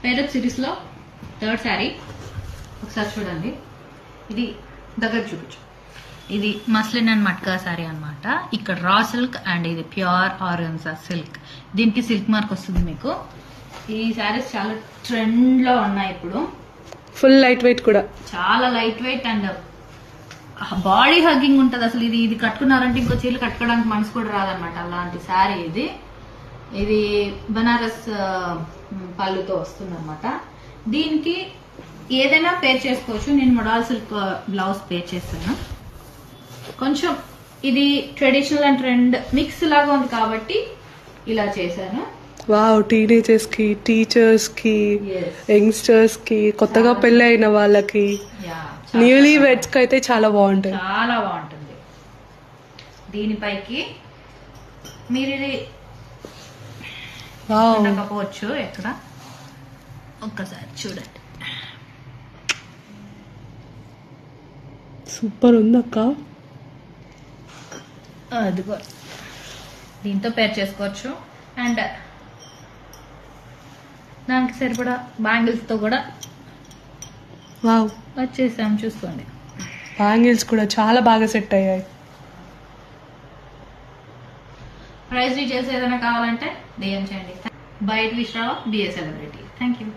Pair up series లో third sari. ఒకసారి చూడండి, ఇది దగ్గర చూపించు. ఇది మస్లిన్ అండ్ మట్కా శారీ అన్నమాట. ఇక్కడ రా సిల్క్ అండ్ ఇది ప్యూర్ ఆర్గన్జా సిల్క్. దీనికి సిల్క్ మార్క్ వస్తుంది మీకు. ఈ శారీస్ చాలా ట్రెండ్ లో ఉన్నాయి ఇప్పుడు. ఫుల్ లైట్ వెయిట్ కూడా, చాలా light weight and body hugging ఉంటుంది. అసలు ఇది కట్టుకున్నారంటే ఇంకో చీరలు కట్టుకోవడానికి మనసు కూడా రాదనమాట. అలాంటి శారీ ఇది. ఇది బనారస్ పళ్ళుతో వస్తుంది అనమాట. దీనికి ఏదైనా పేర్ చేసుకోవచ్చు. నేను మొడాల్ సిల్క్ బ్లౌజ్ పేర్ చేస్తాను. కొంచెం ఇది ట్రెడిషనల్ అండ్ ట్రెండ్ మిక్స్ లాగా ఉంది కాబట్టి ఇలా చేశాను. వావ్, టీనేజర్స్ కి, టీచర్స్ కి, యంగ్స్టర్స్ కి, కొత్తగా పెళ్లి అయిన వాళ్ళకి, న్యూలీ వెడ్స్ కి అయితే చాలా బాగుంటుంది. చాలా బాగుంటుంది. దీనిపైకి మీరు ఇది ఉండకపోవచ్చు ఎక్కడ, ఒక్కసారి చూడండి. సూపర్ ఉంది అక్క. అదిగో దీంతో పేర్ చేసుకోవచ్చు. అండ్ దానికి సరిపడా బ్యాంగిల్స్ తో కూడా వావ్ వచ్చేసాం. చూసుకోండి, బ్యాంగిల్స్ కూడా చాలా బాగా సెట్ అయ్యాయి. ప్రైస్ డీటెయిల్స్ ఏదైనా కావాలంటే డిఎం చేయండి. బయట విశ్రావ బిఏ సెలబ్రిటీ. Thank you.